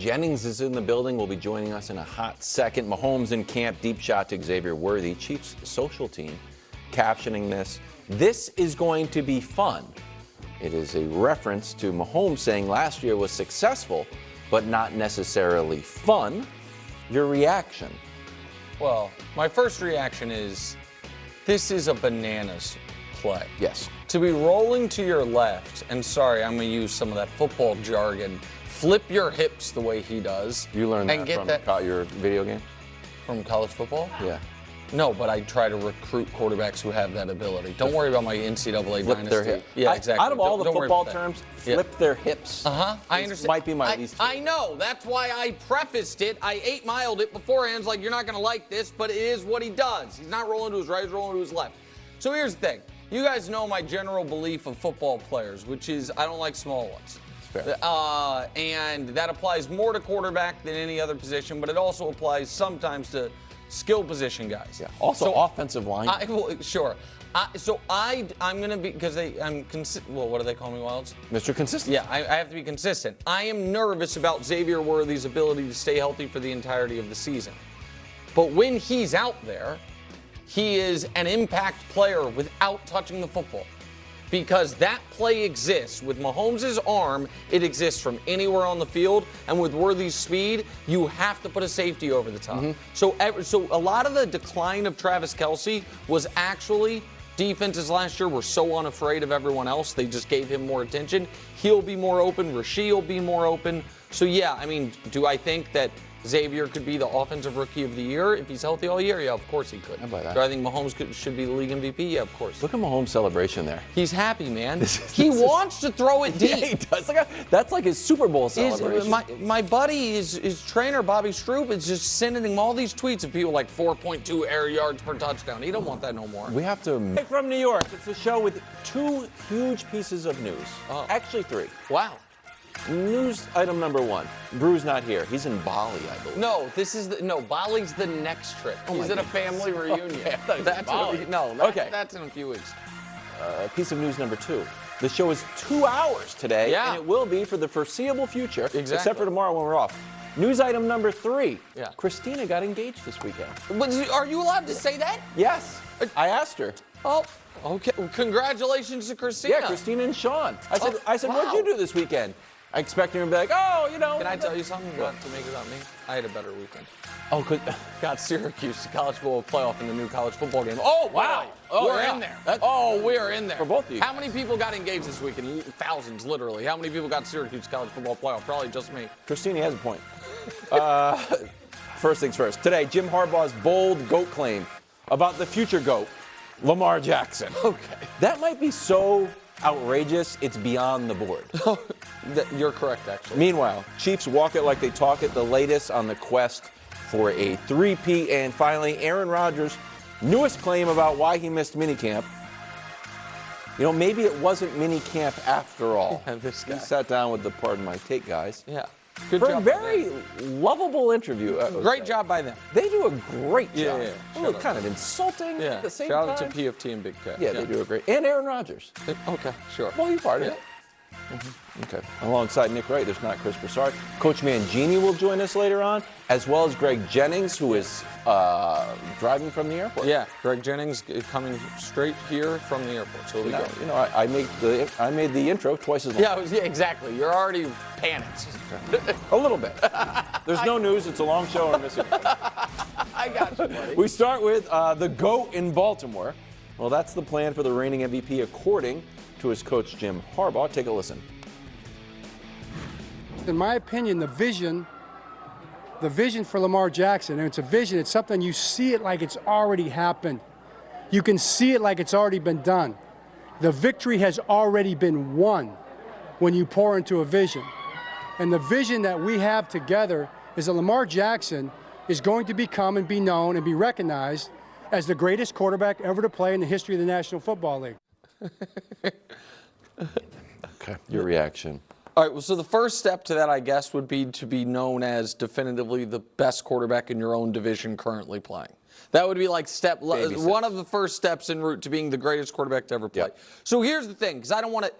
Jennings is in the building. Will be joining us in a hot second. Mahomes in camp. Deep shot to Xavier Worthy. Chiefs social team captioning this. This is going to be fun. It is a reference to Mahomes saying last year was successful, but not necessarily fun. Your reaction? Well, my first reaction is this is a bananas play. Yes. To be rolling to your left, and sorry, I'm going to use some of that football jargon, flip your hips the way he does. You learned and that from your video game? From college football? Yeah. No, but I try to recruit quarterbacks who have that ability. Don't worry about my NCAA flip dynasty. Their hip. Yeah, exactly. Out of all the football terms, flip their hips. I understand. Might be my least favorite. I know. That's why I prefaced it. I 8-miled it beforehand. Like, you're not going to like this, but it is what he does. He's not rolling to his right, he's rolling to his left. So here's the thing. You guys know my general belief of football players, which is I don't like small ones. Fair. And that applies more to quarterback than any other position, but it also applies sometimes to skill position guys. Yeah. Also, offensive line. Sure. I'm going to be, because I'm consistent. Well, what do they call me, Wilds? Mr. Consistent. Yeah, I have to be consistent. I am nervous about Xavier Worthy's ability to stay healthy for the entirety of the season. But when he's out there, he is an impact player without touching the football. Because that play exists. With Mahomes' arm, it exists from anywhere on the field. And with Worthy's speed, you have to put a safety over the top. So a lot of the decline of Travis Kelce was actually defenses last year were so unafraid of everyone else. They just gave him more attention. He'll be more open. Rasheed will be more open. So, yeah, I mean, do I think that Xavier could be the offensive rookie of the year if he's healthy all year? Yeah, of course he could. How about that? Do I think Mahomes should be the league MVP? Yeah, of course. Look at Mahomes' celebration there. He's happy, man. He wants to throw it deep. Yeah, he does. That's like his Super Bowl celebration. My buddy, his trainer, Bobby Stroop, is just sending him all these tweets of people like 4.2 air yards per touchdown. He don't want that no more. We have to. From New York, it's a show with two huge pieces of news. Actually, three. Wow. News item number one. Drew's not here. He's in Bali, I believe. No, Bali's the next trip. He's at a family reunion. Okay, that's Bali. That's in a few weeks. Piece of news number two. The show is 2 hours today, and it will be for the foreseeable future, except for tomorrow when we're off. News item number three. Yeah. Christina got engaged this weekend. But are you allowed to say that? Yes. I asked her. Oh, okay. Well, congratulations to Christina. Yeah, Christina and Sean. I said, what'd you do this weekend? I expect her to be like, Can I tell you something to make it about me? I had a better weekend. Oh, good. Got Syracuse to college football playoff in the new college football game. Oh, wow. We're in there. We're in there. For both of you. How many people got engaged this weekend? Thousands, literally. How many people got Syracuse college football playoff? Probably just me. Christina has a point. First things first. Today, Jim Harbaugh's bold GOAT claim about the future GOAT, Lamar Jackson. Okay. That might be so outrageous, it's beyond the board. You're correct, actually. Meanwhile, Chiefs walk it like they talk it, the latest on the quest for a three-peat. And finally, Aaron Rodgers' newest claim about why he missed minicamp. Maybe it wasn't minicamp after all. Yeah, this guy. He sat down with the Pardon My Take guys. Yeah. Good for job. A very lovable interview. Great job by them. They do a great job. Yeah. Really kind of insulting at the same time. Shout out to PFT and Big Cat. Yeah, they do a great. And Aaron Rodgers. Okay, sure. Well, you're part of it. Okay. Alongside Nick Wright, there's not Chris Broussard. Coach Mangini will join us later on, as well as Greg Jennings, who is driving from the airport. Yeah, Greg Jennings coming straight here from the airport. So we go. I made the intro twice as long. Yeah, exactly. You're already panicked. A little bit. There's no news. It's a long show. And I'm missing. I got you, buddy. We start with the GOAT in Baltimore. Well, that's the plan for the reigning MVP, according to his coach, Jim Harbaugh. Take a listen. In my opinion, the vision for Lamar Jackson, and it's a vision, it's something you see it like it's already happened. You can see it like it's already been done. The victory has already been won when you pour into a vision. And the vision that we have together is that Lamar Jackson is going to become and be known and be recognized as the greatest quarterback ever to play in the history of the National Football League. Okay, your reaction. All right, well, so the first step to that, I guess, would be to be known as definitively the best quarterback in your own division currently playing. That would be like one of the first steps en route to being the greatest quarterback to ever play. Yep. So here's the thing, because I don't want to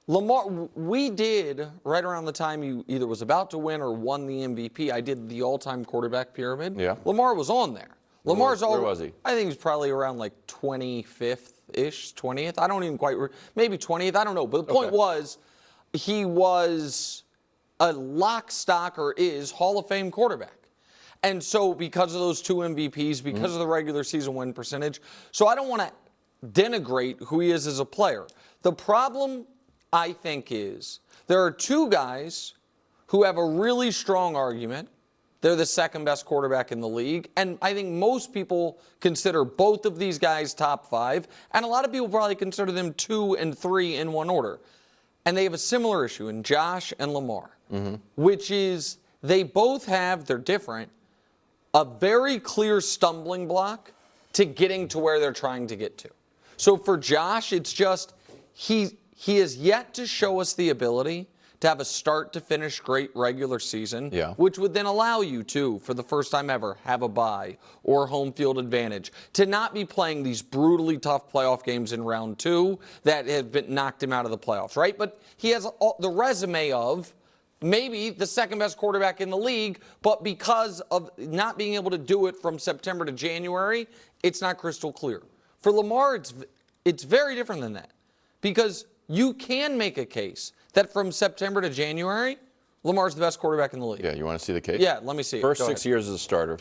Lamar, we did right around the time you either was about to win or won the MVP. I did the all-time quarterback pyramid. Yeah. Lamar was on there. Where was he? I think he's probably around like 25th-ish, 20th. I don't even quite, maybe 20th. I don't know. But the point was, he was a lock, stock, or is Hall of Fame quarterback. And so because of those 2 MVPs, because of the regular season win percentage, so I don't want to denigrate who he is as a player. The problem, I think, is there are 2 guys who have a really strong argument. They're the second best quarterback in the league. And I think most people consider both of these guys top 5. And a lot of people probably consider them 2 and 3 in one order. And they have a similar issue in Josh and Lamar, which is they both have, they're different, a very clear stumbling block to getting to where they're trying to get to. So for Josh, it's just he has yet to show us the ability to have a start-to-finish great regular season, which would then allow you to, for the first time ever, have a bye or home field advantage, to not be playing these brutally tough playoff games in round 2 that have been knocked him out of the playoffs, right? But he has the resume of maybe the second best quarterback in the league, but because of not being able to do it from September to January, it's not crystal clear. For Lamar, it's very different than that, because you can make a case that from September to January, Lamar's the best quarterback in the league. Yeah, you want to see the case? Yeah, let me see it. First 6 years as a starter.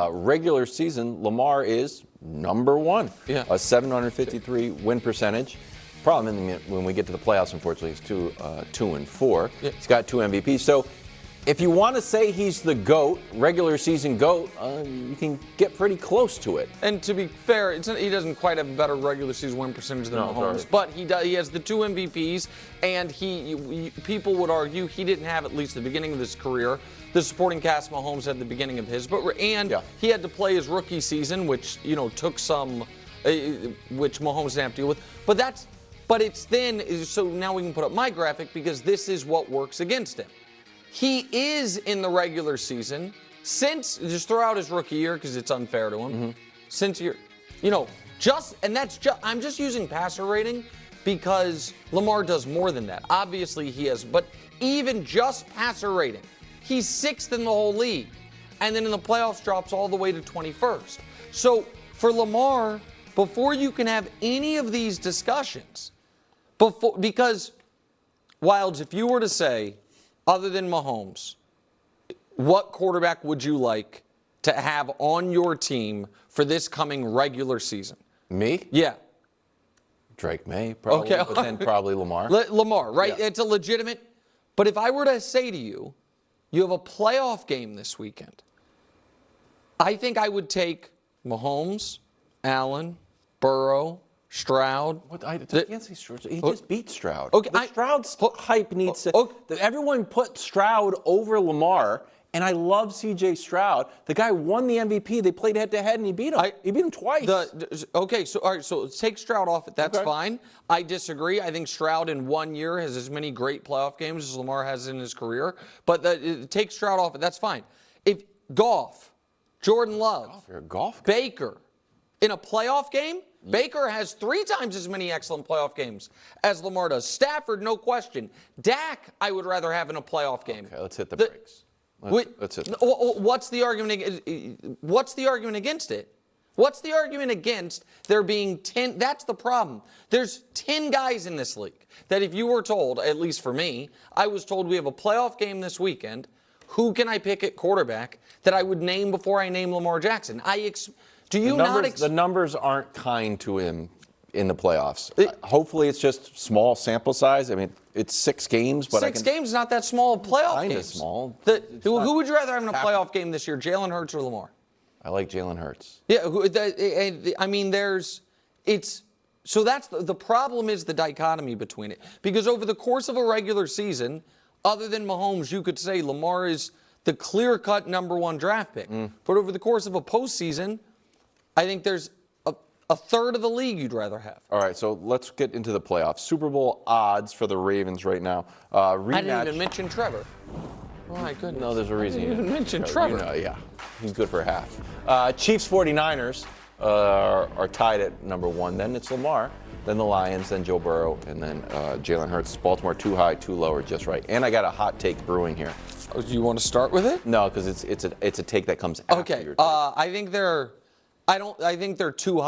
Regular season, Lamar is number 1. Yeah. A 753 win percentage. Problem when we get to the playoffs, unfortunately, is 2 and 4. Yeah. He's got 2 MVPs. So if you want to say he's the GOAT, regular season GOAT, you can get pretty close to it. And to be fair, he doesn't quite have a better regular season win percentage than Mahomes, but he has the 2 MVPs, and people would argue he didn't have, at least the beginning of his career, the supporting cast Mahomes had the beginning of his, he had to play his rookie season, which took some, which Mahomes didn't have to deal with. But it's then, so now we can put up my graphic, because this is what works against him. He is in the regular season, just throw out his rookie year because it's unfair to him. I'm just using passer rating because Lamar does more than that. Obviously he has, but even just passer rating, he's 6th in the whole league. And then in the playoffs drops all the way to 21st. So for Lamar, before you can have any of these discussions, because Wilds, if you were to say, other than Mahomes, what quarterback would you like to have on your team for this coming regular season? Me? Yeah. Drake May, probably, but then probably Lamar. Lamar, right? Yeah. It's a legitimate. But if I were to say to you, you have a playoff game this weekend, I think I would take Mahomes, Allen, Burrow, Stroud. I can't say Stroud. He just beat Stroud. Okay, Stroud's hype needs to. Everyone put Stroud over Lamar, and I love C.J. Stroud. The guy won the MVP. They played head-to-head, and he beat him. He beat him twice. So take Stroud off it. That's fine. I disagree. I think Stroud in 1 year has as many great playoff games as Lamar has in his career. But take Stroud off it. That's fine. If Goff, Jordan Love, Baker, in a playoff game, Baker has 3 times as many excellent playoff games as Lamar does. Stafford, no question. Dak, I would rather have in a playoff game. Okay, let's hit the brakes. Let's hit. What's the argument? What's the argument against it? What's the argument against there being 10? That's the problem. There's 10 guys in this league that if you were told, at least for me, I was told we have a playoff game this weekend, who can I pick at quarterback that I would name before I name Lamar Jackson? The numbers aren't kind to him in the playoffs. Hopefully it's just small sample size. I mean, it's 6 games. But 6 games is not that small of playoff games. Kind of small. Who would you rather have in a playoff game this year, Jalen Hurts or Lamar? I like Jalen Hurts. Yeah, so that's the problem is the dichotomy between it. Because over the course of a regular season, other than Mahomes, you could say Lamar is the clear-cut number 1 draft pick. But over the course of a postseason, I think there's a third of the league you'd rather have. All right, so let's get into the playoffs. Super Bowl odds for the Ravens right now. I didn't even mention Trevor. Oh, my goodness. No, there's a reason. You didn't mention Trevor. Yeah, he's good for half. Chiefs 49ers are tied at number 1. Then it's Lamar. then the Lions, then Joe Burrow, and then Jalen Hurts. Baltimore too high, too low, or just right. And I got a hot take brewing here. Oh, do you want to start with it? No, because it's a take that comes after Okay. your take. I think they're too high.